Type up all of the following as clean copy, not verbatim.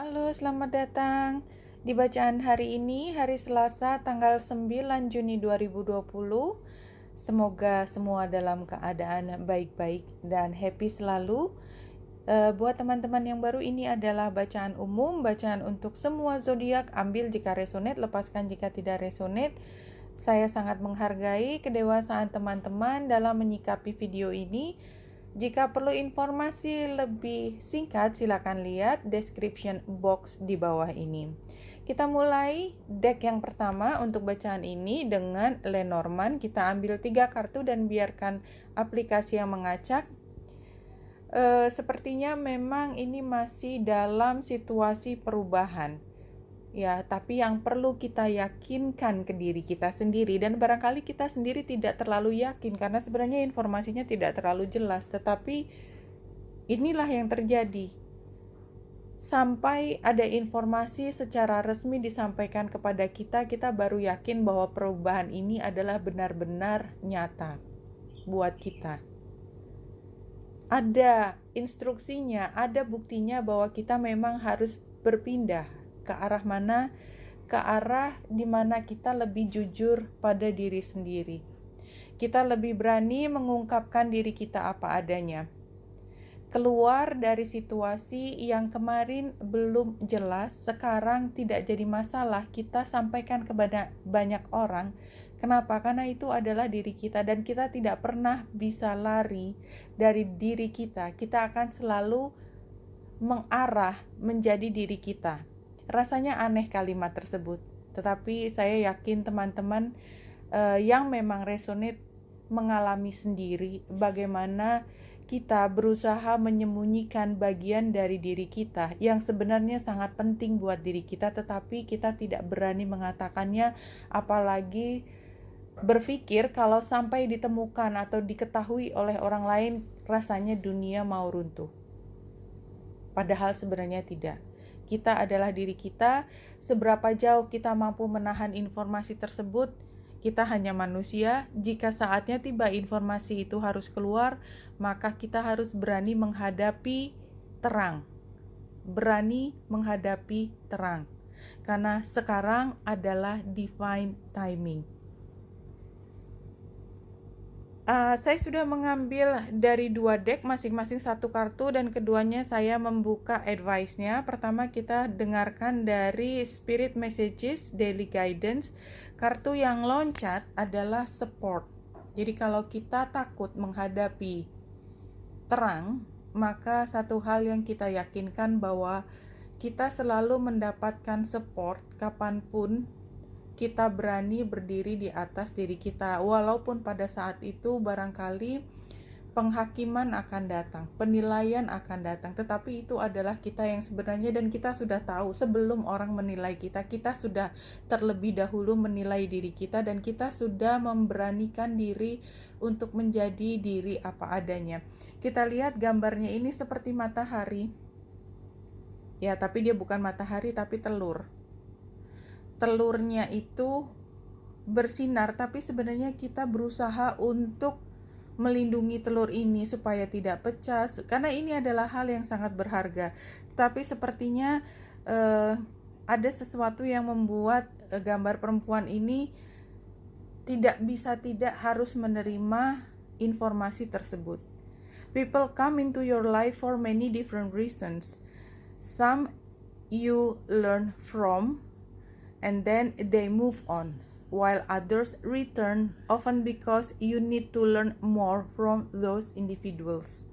Halo, selamat datang di bacaan hari ini, hari Selasa, tanggal 9 Juni 2020. Semoga semua dalam keadaan baik-baik dan happy selalu. Buat teman-teman yang baru, ini adalah bacaan umum, bacaan untuk semua zodiak. Ambil jika resonate, lepaskan jika tidak resonate. Saya sangat menghargai kedewasaan teman-teman dalam menyikapi video ini. Jika perlu informasi lebih singkat, silakan lihat description box di bawah ini. Kita mulai deck yang pertama untuk bacaan ini dengan Lenormand. Kita ambil 3 kartu dan biarkan aplikasi yang mengacak. Sepertinya memang ini masih dalam situasi perubahan. Ya, tapi yang perlu kita yakinkan ke diri kita sendiri, dan barangkali kita sendiri tidak terlalu yakin karena sebenarnya informasinya tidak terlalu jelas, tetapi inilah yang terjadi. Sampai ada informasi secara resmi disampaikan kepada kita, kita baru yakin bahwa perubahan ini adalah benar-benar nyata buat kita. Ada instruksinya, ada buktinya bahwa kita memang harus berpindah ke arah mana? Ke arah dimana kita lebih jujur pada diri sendiri. Kita lebih berani mengungkapkan diri kita apa adanya. Keluar dari situasi yang kemarin belum jelas, sekarang tidak jadi masalah, kita sampaikan kepada banyak orang. Kenapa? Karena itu adalah diri kita dan kita tidak pernah bisa lari dari diri kita. Kita akan selalu mengarah menjadi diri kita. Rasanya aneh kalimat tersebut, tetapi saya yakin teman-teman yang memang resonate mengalami sendiri bagaimana kita berusaha menyembunyikan bagian dari diri kita yang sebenarnya sangat penting buat diri kita, tetapi kita tidak berani mengatakannya, apalagi berpikir kalau sampai ditemukan atau diketahui oleh orang lain, rasanya dunia mau runtuh. Padahal sebenarnya tidak. Kita adalah diri kita, seberapa jauh kita mampu menahan informasi tersebut, kita hanya manusia. Jika saatnya tiba informasi itu harus keluar, maka kita harus berani menghadapi terang. Berani menghadapi terang. Karena sekarang adalah divine timing. Saya sudah mengambil dari 2 deck, masing-masing 1 kartu, dan keduanya saya membuka advice-nya. Pertama kita dengarkan dari Spirit Messages Daily Guidance. Kartu yang loncat adalah support. Jadi kalau kita takut menghadapi terang, maka satu hal yang kita yakinkan bahwa kita selalu mendapatkan support kapanpun kita berani berdiri di atas diri kita, walaupun pada saat itu barangkali penghakiman akan datang, penilaian akan datang, tetapi itu adalah kita yang sebenarnya, dan kita sudah tahu sebelum orang menilai kita, kita sudah terlebih dahulu menilai diri kita, dan kita sudah memberanikan diri untuk menjadi diri apa adanya. Kita lihat gambarnya ini seperti matahari, ya, tapi dia bukan matahari tapi telur. Telurnya itu bersinar, tapi sebenarnya kita berusaha untuk melindungi telur ini supaya tidak pecah, karena ini adalah hal yang sangat berharga. Tapi sepertinya ada sesuatu yang membuat gambar perempuan ini tidak harus menerima informasi tersebut. People come into your life for many different reasons. Some you learn from, and then they move on, while others return, often because you need to learn more from those individuals.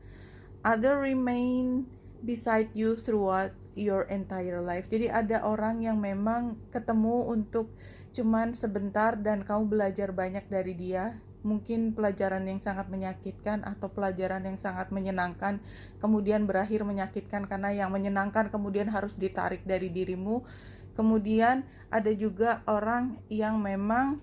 Others remain beside you throughout your entire life. Jadi ada orang yang memang ketemu untuk cuman sebentar dan kamu belajar banyak dari dia. Mungkin pelajaran yang sangat menyakitkan atau pelajaran yang sangat menyenangkan kemudian berakhir menyakitkan karena yang menyenangkan kemudian harus ditarik dari dirimu. Kemudian ada juga orang yang memang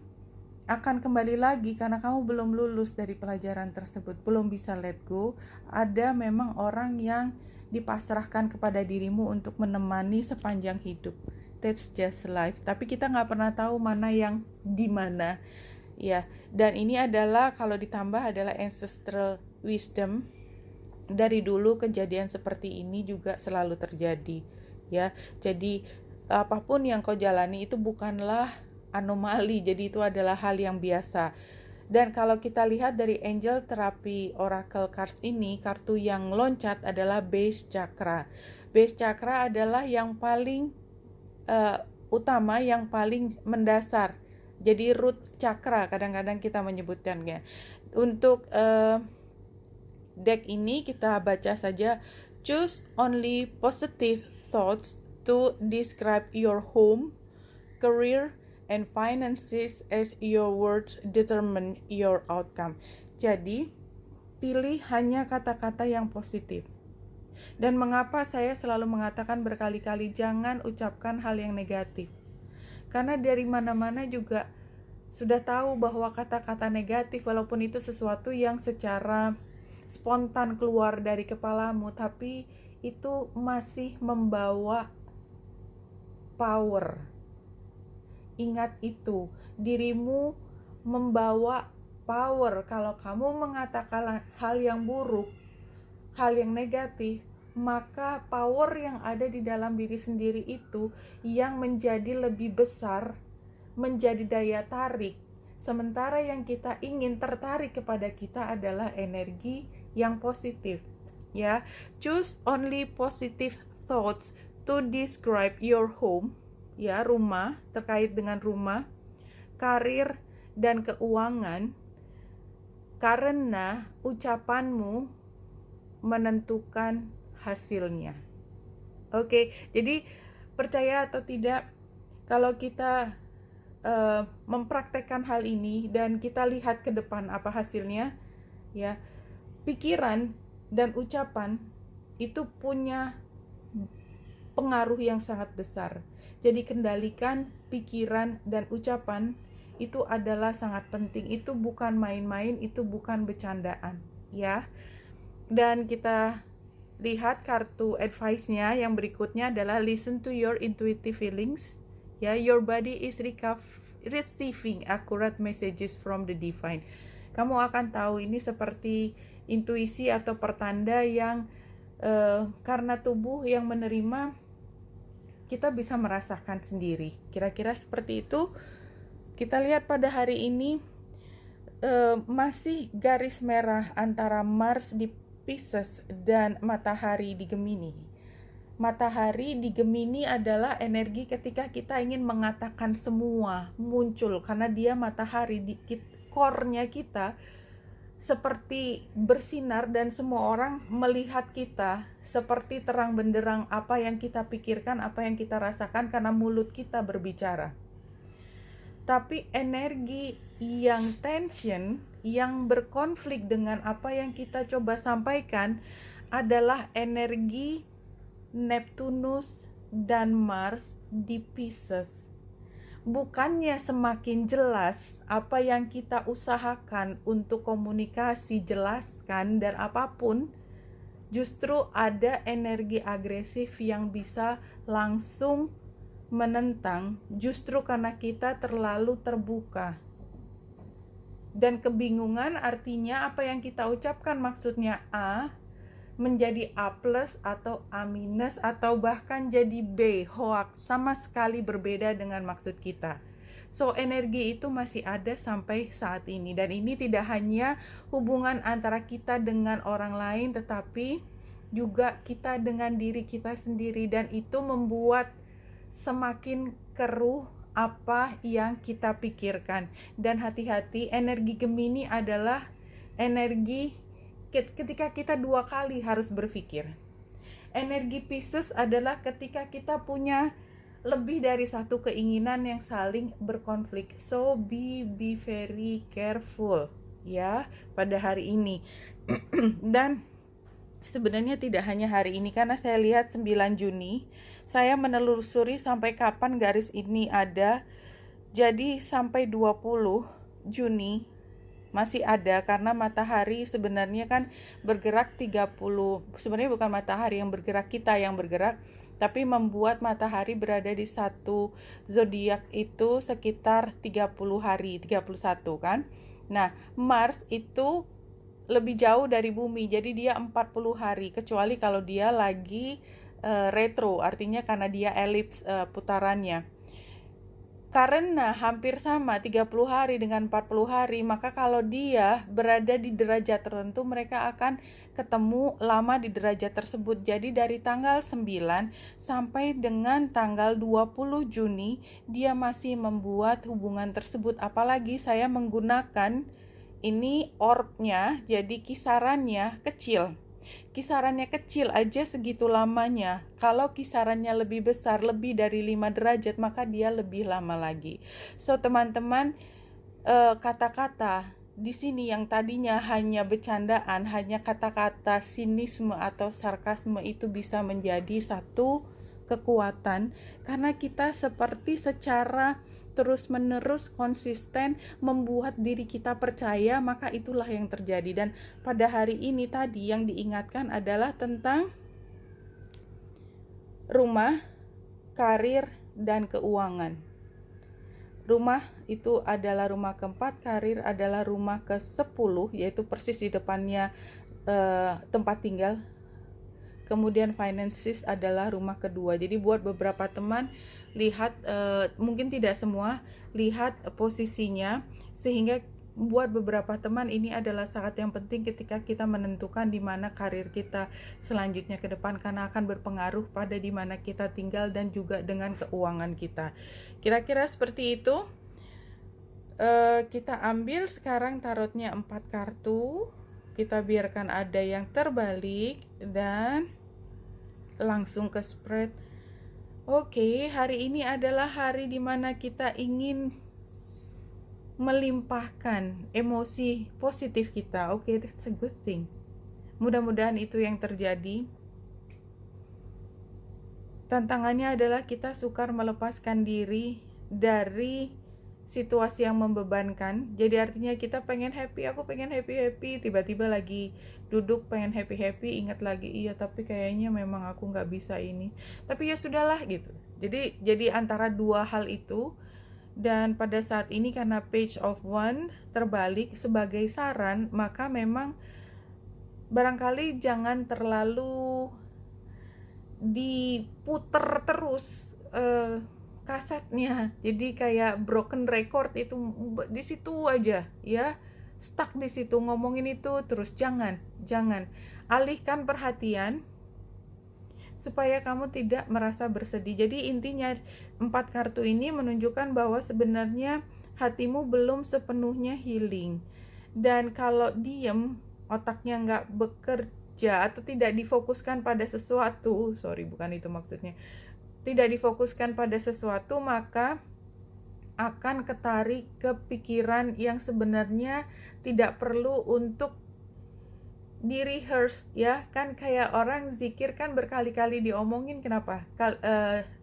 akan kembali lagi karena kamu belum lulus dari pelajaran tersebut, belum bisa let go. Ada memang orang yang dipasrahkan kepada dirimu untuk menemani sepanjang hidup. That's just life. Tapi kita nggak pernah tahu mana yang di mana. Ya, dan ini adalah kalau ditambah adalah ancestral wisdom. Dari dulu kejadian seperti ini juga selalu terjadi. ya. Jadi apapun yang kau jalani itu bukanlah anomali, jadi itu adalah hal yang biasa. Dan kalau kita lihat dari Angel Therapy Oracle Cards ini, kartu yang loncat adalah Base Chakra. Base Chakra adalah yang paling utama, yang paling mendasar. Jadi root chakra kadang-kadang kita menyebutkannya. Untuk deck ini kita baca saja, choose only positive thoughts to describe your home, career, and finances as your words determine your outcome. Jadi, pilih hanya kata-kata yang positif. Dan mengapa saya selalu mengatakan berkali-kali jangan ucapkan hal yang negatif? Karena dari mana-mana juga sudah tahu bahwa kata-kata negatif, walaupun itu sesuatu yang secara spontan keluar dari kepalamu, tapi itu masih membawa power. Ingat itu, dirimu membawa power. Kalau kamu mengatakan hal yang buruk, hal yang negatif, maka power yang ada di dalam diri sendiri itu yang menjadi lebih besar, menjadi daya tarik. Sementara yang kita ingin tertarik kepada kita adalah energi yang positif. Ya, choose only positive thoughts to describe your home, ya, rumah, terkait dengan rumah, karir dan keuangan, karena ucapanmu menentukan hasilnya. Oke, jadi percaya atau tidak, kalau kita mempraktekkan hal ini dan kita lihat ke depan apa hasilnya, ya, pikiran dan ucapan itu punya pengaruh yang sangat besar. Jadi kendalikan pikiran dan ucapan itu adalah sangat penting. Itu bukan main-main, itu bukan bercandaan, ya. Dan kita lihat kartu advice-nya yang berikutnya adalah listen to your intuitive feelings. Ya, your body is receiving accurate messages from the divine. Kamu akan tahu ini seperti intuisi atau pertanda yang karena tubuh yang menerima, kita bisa merasakan sendiri. Kira-kira seperti itu. Kita lihat pada hari ini masih garis merah antara Mars di Pisces dan matahari di Gemini. Matahari di Gemini adalah energi ketika kita ingin mengatakan semua muncul, karena dia matahari di core-nya kita seperti bersinar dan semua orang melihat kita seperti terang benderang apa yang kita pikirkan, apa yang kita rasakan, karena mulut kita berbicara. Tapi energi yang tension, yang berkonflik dengan apa yang kita coba sampaikan adalah energi Neptunus dan Mars di Pisces. Bukannya semakin jelas apa yang kita usahakan untuk komunikasi, jelaskan dan apapun, justru ada energi agresif yang bisa langsung menentang, justru karena kita terlalu terbuka. Dan kebingungan artinya apa yang kita ucapkan maksudnya A menjadi A plus atau A minus atau bahkan jadi B, hoax, sama sekali berbeda dengan maksud kita. So energi itu masih ada sampai saat ini, dan ini tidak hanya hubungan antara kita dengan orang lain, tetapi juga kita dengan diri kita sendiri, dan itu membuat semakin keruh apa yang kita pikirkan. Dan hati-hati, energi Gemini adalah energi ketika kita dua kali harus berpikir. Energi Pisces adalah ketika kita punya lebih dari satu keinginan yang saling berkonflik. So be very careful, ya, pada hari ini. Dan sebenarnya tidak hanya hari ini, karena saya lihat 9 Juni, saya menelusuri sampai kapan garis ini ada. Jadi sampai 20 Juni masih ada, karena matahari sebenarnya kan bergerak 30, sebenarnya bukan matahari yang bergerak, kita yang bergerak, tapi membuat matahari berada di satu zodiak itu sekitar 30 hari, 31 kan. Nah, Mars itu lebih jauh dari bumi, jadi dia 40 hari, kecuali kalau dia lagi retro, artinya karena dia elips putarannya. Karena hampir sama 30 hari dengan 40 hari, maka kalau dia berada di derajat tertentu, mereka akan ketemu lama di derajat tersebut. Jadi dari tanggal 9 sampai dengan tanggal 20 Juni, dia masih membuat hubungan tersebut. Apalagi saya menggunakan ini orbnya, jadi kisarannya kecil. Kisarannya kecil aja segitu lamanya. Kalau kisarannya lebih besar, lebih dari 5 derajat, maka dia lebih lama lagi. So, teman-teman, kata-kata di sini yang tadinya hanya bercandaan, hanya kata-kata sinisme atau sarkasme itu bisa menjadi satu kekuatan karena kita seperti secara terus-menerus konsisten membuat diri kita percaya, maka itulah yang terjadi. Dan pada hari ini tadi yang diingatkan adalah tentang rumah, karir, dan keuangan. Rumah itu adalah rumah keempat, karir adalah rumah ke-10, yaitu persis di depannya tempat tinggal. Kemudian finances adalah rumah kedua. Jadi buat beberapa teman, lihat, mungkin tidak semua, lihat posisinya, sehingga buat beberapa teman ini adalah saat yang penting ketika kita menentukan di mana karir kita selanjutnya ke depan, karena akan berpengaruh pada di mana kita tinggal dan juga dengan keuangan kita. Kira-kira seperti itu. Kita ambil sekarang tarotnya 4 kartu. Kita biarkan ada yang terbalik dan langsung ke spread. Oke, hari ini adalah hari dimana kita ingin melimpahkan emosi positif kita. Oke, that's a good thing. Mudah-mudahan itu yang terjadi. Tantangannya adalah kita sukar melepaskan diri dari situasi yang membebankan. Jadi artinya kita pengen happy, aku pengen happy, tiba-tiba lagi duduk pengen happy, ingat lagi, iya tapi kayaknya memang aku nggak bisa ini. Tapi ya sudahlah gitu. Jadi antara dua hal itu. Dan pada saat ini karena page of one terbalik sebagai saran, maka memang barangkali jangan terlalu diputer terus kasetnya, jadi kayak broken record itu di situ aja ya, stuck di situ ngomongin itu terus. Jangan alihkan perhatian supaya kamu tidak merasa bersedih. Jadi intinya 4 kartu ini menunjukkan bahwa sebenarnya hatimu belum sepenuhnya healing, dan kalau diem, otaknya nggak bekerja atau tidak difokuskan pada sesuatu, bukan itu maksudnya, tidak difokuskan pada sesuatu, maka akan ketarik ke pikiran yang sebenarnya tidak perlu untuk di rehearse ya. Kan kayak orang zikir kan berkali-kali diomongin, kenapa?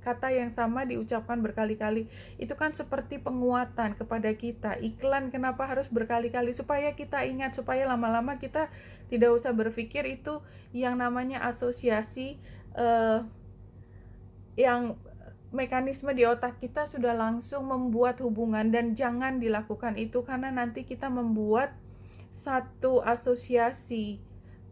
Kata yang sama diucapkan berkali-kali, itu kan seperti penguatan kepada kita. Iklan kenapa harus berkali-kali? Supaya kita ingat, supaya lama-lama kita tidak usah berpikir itu yang namanya asosiasi, yang mekanisme di otak kita sudah langsung membuat hubungan. Dan jangan dilakukan itu, karena nanti kita membuat satu asosiasi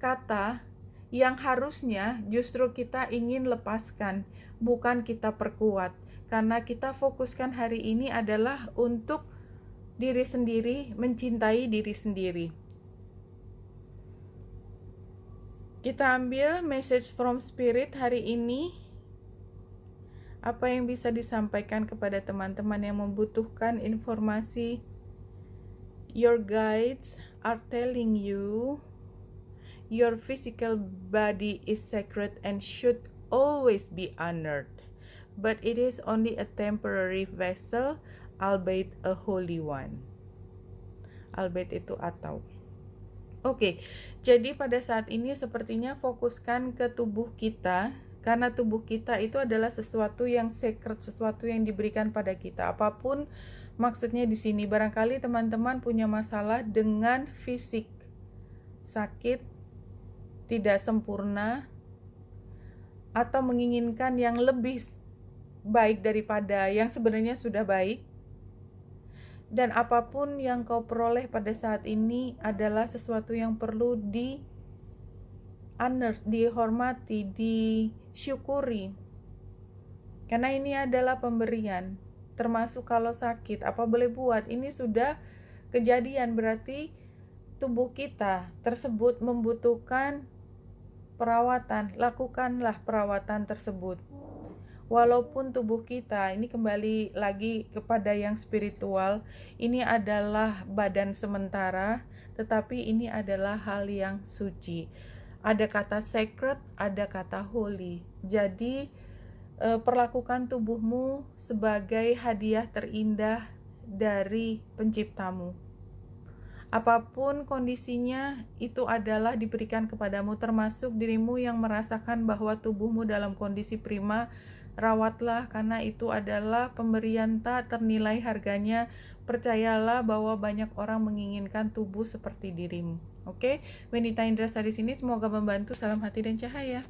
kata yang harusnya justru kita ingin lepaskan, bukan kita perkuat. Karena kita fokuskan hari ini adalah untuk diri sendiri, mencintai diri sendiri. Kita ambil message from spirit hari ini. Apa yang bisa disampaikan kepada teman-teman yang membutuhkan informasi? Your guides are telling you your physical body is sacred and should always be honored, but it is only a temporary vessel, albeit a holy one. Albeit itu atau. Oke, jadi pada saat ini sepertinya fokuskan ke tubuh kita, karena tubuh kita itu adalah sesuatu yang sacred, sesuatu yang diberikan pada kita. Apapun maksudnya di sini, barangkali teman-teman punya masalah dengan fisik, sakit, tidak sempurna, atau menginginkan yang lebih baik daripada yang sebenarnya sudah baik. Dan apapun yang kau peroleh pada saat ini adalah sesuatu yang perlu honored, dihormati, disyukuri. Karena ini adalah pemberian. Termasuk kalau sakit, apa boleh buat? Ini sudah kejadian, berarti tubuh kita tersebut membutuhkan perawatan. Lakukanlah perawatan tersebut. Walaupun tubuh kita, ini kembali lagi kepada yang spiritual, ini adalah badan sementara, tetapi ini adalah hal yang suci. Ada kata sacred, ada kata holy. Jadi perlakukan tubuhmu sebagai hadiah terindah dari penciptamu. Apapun kondisinya, itu adalah diberikan kepadamu, termasuk dirimu yang merasakan bahwa tubuhmu dalam kondisi prima. Rawatlah, karena itu adalah pemberian tak ternilai harganya. Percayalah bahwa banyak orang menginginkan tubuh seperti dirimu. Oke, Wenita Indrasa di sini, semoga membantu. Salam hati dan cahaya.